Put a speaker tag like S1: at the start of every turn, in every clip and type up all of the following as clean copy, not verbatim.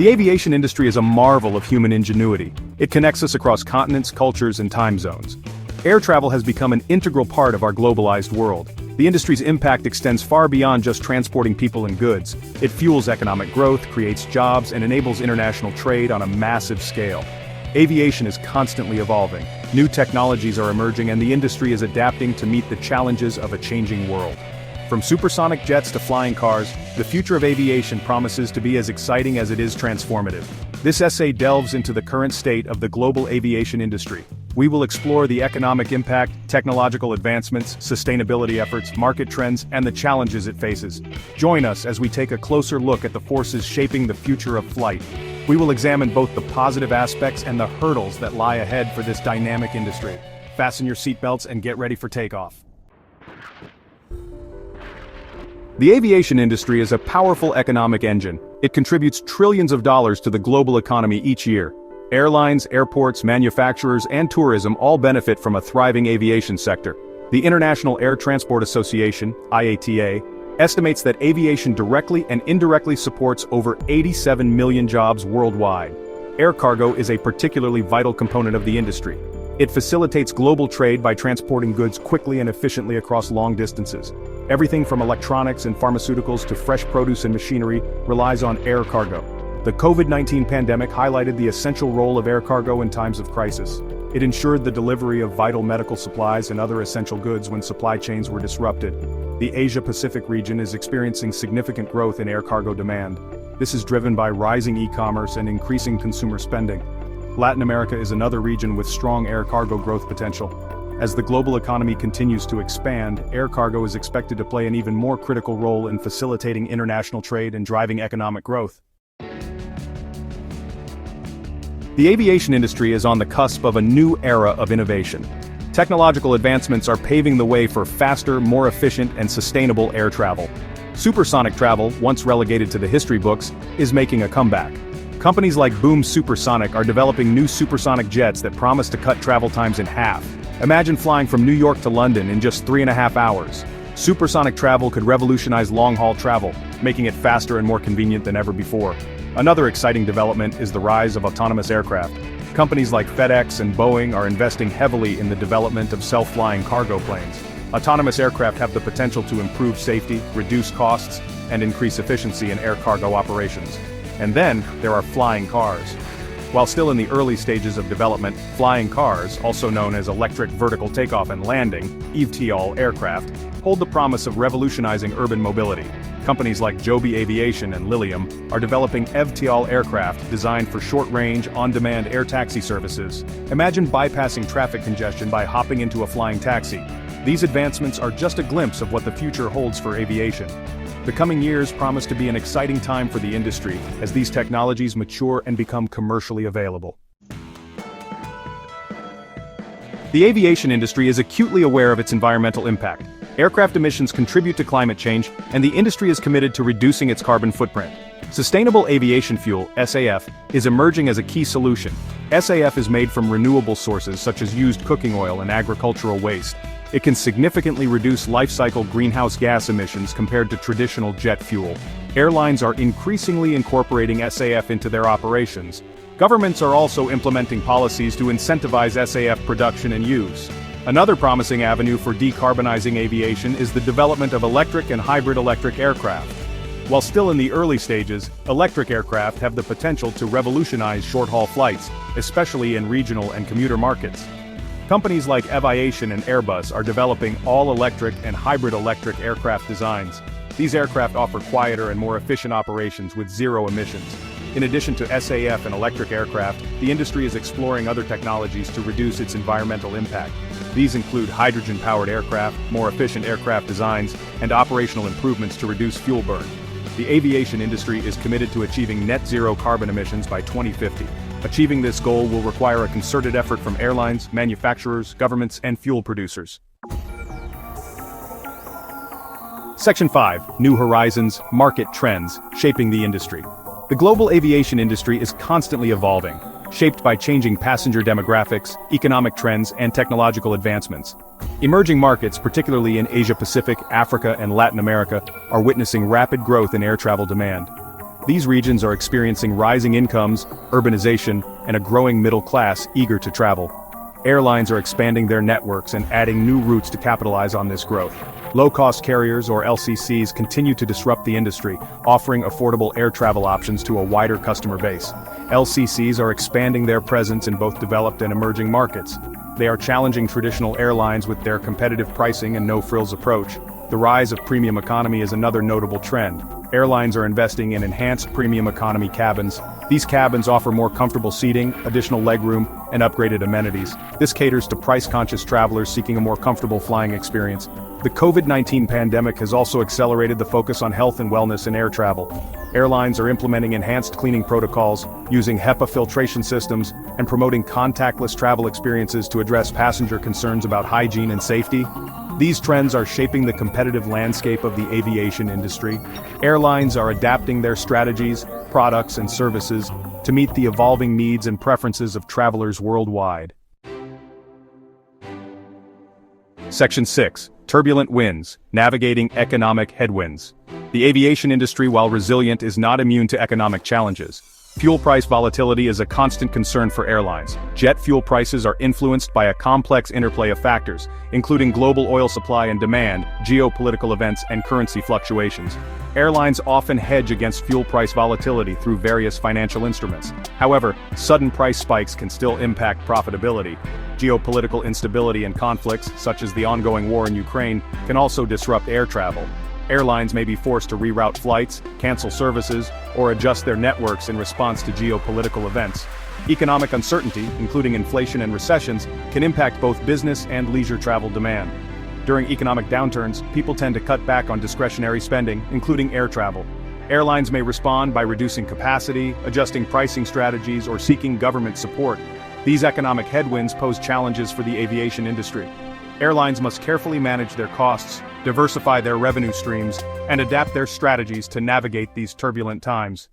S1: The aviation industry is a marvel of human ingenuity. It connects us across continents, cultures, and time zones. Air travel has become an integral part of our globalized world. The industry's impact extends far beyond just transporting people and goods. It fuels economic growth, creates jobs, and enables international trade on a massive scale. Aviation is constantly evolving. New technologies are emerging and the industry is adapting to meet the challenges of a changing world. From supersonic jets to flying cars, the future of aviation promises to be as exciting as it is transformative. This essay delves into the current state of the global aviation industry. We will explore the economic impact, technological advancements, sustainability efforts, market trends, and the challenges it faces. Join us as we take a closer look at the forces shaping the future of flight. We will examine both the positive aspects and the hurdles that lie ahead for this dynamic industry. Fasten your seatbelts and get ready for takeoff. The aviation industry is a powerful economic engine. It contributes trillions of dollars to the global economy each year. Airlines, airports, manufacturers, and tourism all benefit from a thriving aviation sector. The International Air Transport Association, IATA, estimates that aviation directly and indirectly supports over 87 million jobs worldwide. Air cargo is a particularly vital component of the industry. It facilitates global trade by transporting goods quickly and efficiently across long distances. Everything from electronics and pharmaceuticals to fresh produce and machinery relies on air cargo. The COVID-19 pandemic highlighted the essential role of air cargo in times of crisis. It ensured the delivery of vital medical supplies and other essential goods when supply chains were disrupted. The Asia-Pacific region is experiencing significant growth in air cargo demand. This is driven by rising e-commerce and increasing consumer spending. Latin America is another region with strong air cargo growth potential. As the global economy continues to expand, air cargo is expected to play an even more critical role in facilitating international trade and driving economic growth. The aviation industry is on the cusp of a new era of innovation. Technological advancements are paving the way for faster, more efficient, and sustainable air travel. Supersonic travel, once relegated to the history books, is making a comeback. Companies like Boom Supersonic are developing new supersonic jets that promise to cut travel times in half. Imagine flying from New York to London in just 3.5 hours. Supersonic travel could revolutionize long-haul travel, making it faster and more convenient than ever before. Another exciting development is the rise of autonomous aircraft. Companies like FedEx and Boeing are investing heavily in the development of self-flying cargo planes. Autonomous aircraft have the potential to improve safety, reduce costs, and increase efficiency in air cargo operations. And then, there are flying cars. While still in the early stages of development, flying cars, also known as electric vertical takeoff and landing, (eVTOL) aircraft, hold the promise of revolutionizing urban mobility. Companies like Joby Aviation and Lilium are developing eVTOL aircraft designed for short-range, on-demand air taxi services. Imagine bypassing traffic congestion by hopping into a flying taxi. These advancements are just a glimpse of what the future holds for aviation. The coming years promise to be an exciting time for the industry as these technologies mature and become commercially available. The aviation industry is acutely aware of its environmental impact. Aircraft emissions contribute to climate change, and the industry is committed to reducing its carbon footprint. Sustainable aviation fuel, SAF, is emerging as a key solution. SAF is made from renewable sources such as used cooking oil and agricultural waste. It can significantly reduce life-cycle greenhouse gas emissions compared to traditional jet fuel. Airlines are increasingly incorporating SAF into their operations. Governments are also implementing policies to incentivize SAF production and use. Another promising avenue for decarbonizing aviation is the development of electric and hybrid electric aircraft. While still in the early stages, electric aircraft have the potential to revolutionize short-haul flights, especially in regional and commuter markets. Companies like aviation and Airbus are developing all-electric and hybrid electric aircraft designs. These aircraft offer quieter and more efficient operations with zero emissions. In addition to SAF and electric aircraft, the industry is exploring other technologies to reduce its environmental impact. These include hydrogen-powered aircraft, more efficient aircraft designs, and operational improvements to reduce fuel burn. The aviation industry is committed to achieving net zero carbon emissions by 2050. Achieving this goal will require a concerted effort from airlines, manufacturers, governments, and fuel producers. Section 5. New Horizons, Market Trends, Shaping the Industry. The global aviation industry is constantly evolving, shaped by changing passenger demographics, economic trends, and technological advancements. Emerging markets, particularly in Asia-Pacific, Africa, and Latin America, are witnessing rapid growth in air travel demand. These regions are experiencing rising incomes, urbanization, and a growing middle class eager to travel. Airlines are expanding their networks and adding new routes to capitalize on this growth. Low-cost carriers, or LCCs, continue to disrupt the industry, offering affordable air travel options to a wider customer base. LCCs are expanding their presence in both developed and emerging markets. They are challenging traditional airlines with their competitive pricing and no-frills approach. The rise of premium economy is another notable trend. Airlines are investing in enhanced premium economy cabins. These cabins offer more comfortable seating, additional legroom, and upgraded amenities. This caters to price-conscious travelers seeking a more comfortable flying experience. The COVID-19 pandemic has also accelerated the focus on health and wellness in air travel. Airlines are implementing enhanced cleaning protocols, using HEPA filtration systems, and promoting contactless travel experiences to address passenger concerns about hygiene and safety. These trends are shaping the competitive landscape of the aviation industry. Airlines are adapting their strategies, products, and services to meet the evolving needs and preferences of travelers worldwide. Section 6. Turbulent winds, navigating economic headwinds. The aviation industry, while resilient, is not immune to economic challenges. Fuel price volatility is a constant concern for airlines. Jet fuel prices are influenced by a complex interplay of factors, including global oil supply and demand, geopolitical events, and currency fluctuations. Airlines often hedge against fuel price volatility through various financial instruments. However, sudden price spikes can still impact profitability. Geopolitical instability and conflicts, such as the ongoing war in Ukraine, can also disrupt air travel. Airlines may be forced to reroute flights, cancel services, or adjust their networks in response to geopolitical events. Economic uncertainty, including inflation and recessions, can impact both business and leisure travel demand. During economic downturns, people tend to cut back on discretionary spending, including air travel. Airlines may respond by reducing capacity, adjusting pricing strategies, or seeking government support. These economic headwinds pose challenges for the aviation industry. Airlines must carefully manage their costs, diversify their revenue streams, and adapt their strategies to navigate these turbulent times.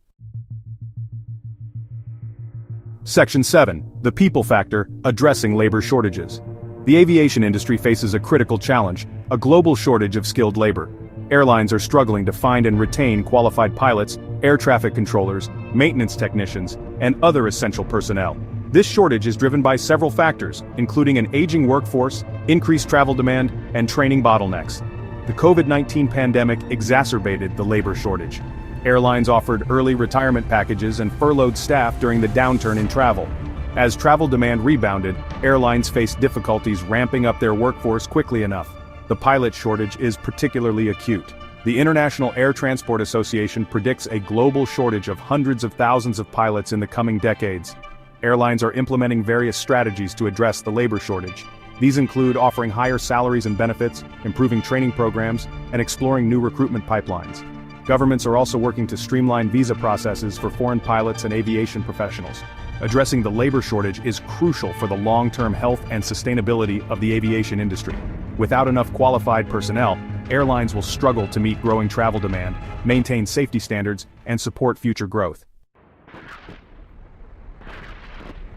S1: Section 7. The people factor, addressing labor shortages. The aviation industry faces a critical challenge, a global shortage of skilled labor. Airlines are struggling to find and retain qualified pilots, air traffic controllers, maintenance technicians, and other essential personnel. This shortage is driven by several factors, including an aging workforce, increased travel demand, and training bottlenecks. The COVID-19 pandemic exacerbated the labor shortage. Airlines offered early retirement packages and furloughed staff during the downturn in travel. As travel demand rebounded, airlines faced difficulties ramping up their workforce quickly enough. The pilot shortage is particularly acute. The International Air Transport Association predicts a global shortage of hundreds of thousands of pilots in the coming decades. Airlines are implementing various strategies to address the labor shortage. These include offering higher salaries and benefits, improving training programs, and exploring new recruitment pipelines. Governments are also working to streamline visa processes for foreign pilots and aviation professionals. Addressing the labor shortage is crucial for the long-term health and sustainability of the aviation industry. Without enough qualified personnel, airlines will struggle to meet growing travel demand, maintain safety standards, and support future growth.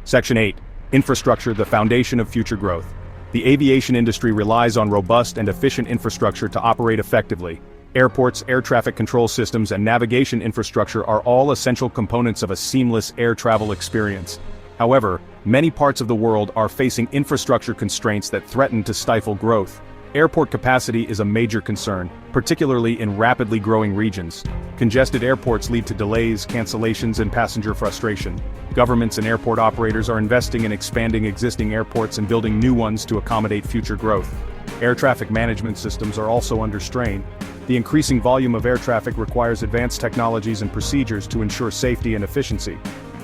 S1: Section 8. Infrastructure, the foundation of future growth. The aviation industry relies on robust and efficient infrastructure to operate effectively. Airports, air traffic control systems, and navigation infrastructure are all essential components of a seamless air travel experience. However, many parts of the world are facing infrastructure constraints that threaten to stifle growth. Airport capacity is a major concern, particularly in rapidly growing regions. Congested airports lead to delays, cancellations, and passenger frustration. Governments and airport operators are investing in expanding existing airports and building new ones to accommodate future growth. Air traffic management systems are also under strain. The increasing volume of air traffic requires advanced technologies and procedures to ensure safety and efficiency.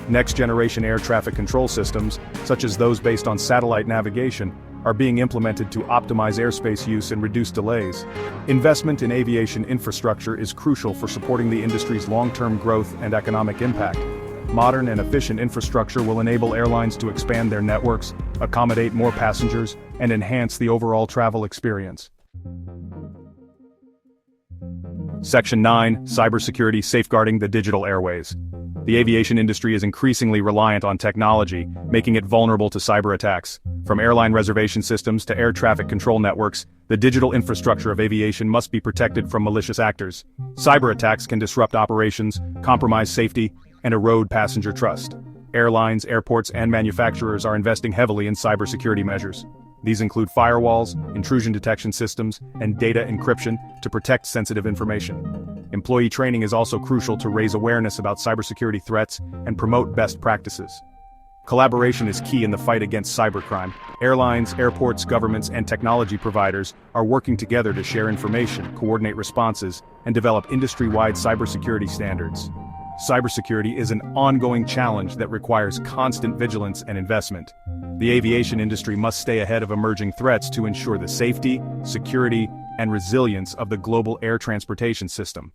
S1: Next-generation air traffic control systems, such as those based on satellite navigation, are being implemented to optimize airspace use and reduce delays. Investment in aviation infrastructure is crucial for supporting the industry's long-term growth and economic impact. Modern and efficient infrastructure will enable airlines to expand their networks, accommodate more passengers, and enhance the overall travel experience. Section 9. Cybersecurity, safeguarding the digital airways. The aviation industry is increasingly reliant on technology, making it vulnerable to cyber attacks. From airline reservation systems to air traffic control networks, the digital infrastructure of aviation must be protected from malicious actors. Cyber attacks can disrupt operations, compromise safety, and erode passenger trust. Airlines, airports, and manufacturers are investing heavily in cybersecurity measures. These include firewalls, intrusion detection systems, and data encryption to protect sensitive information. Employee training is also crucial to raise awareness about cybersecurity threats and promote best practices. Collaboration is key in the fight against cybercrime. Airlines, airports, governments, and technology providers are working together to share information, coordinate responses, and develop industry-wide cybersecurity standards. Cybersecurity is an ongoing challenge that requires constant vigilance and investment. The aviation industry must stay ahead of emerging threats to ensure the safety, security, and resilience of the global air transportation system.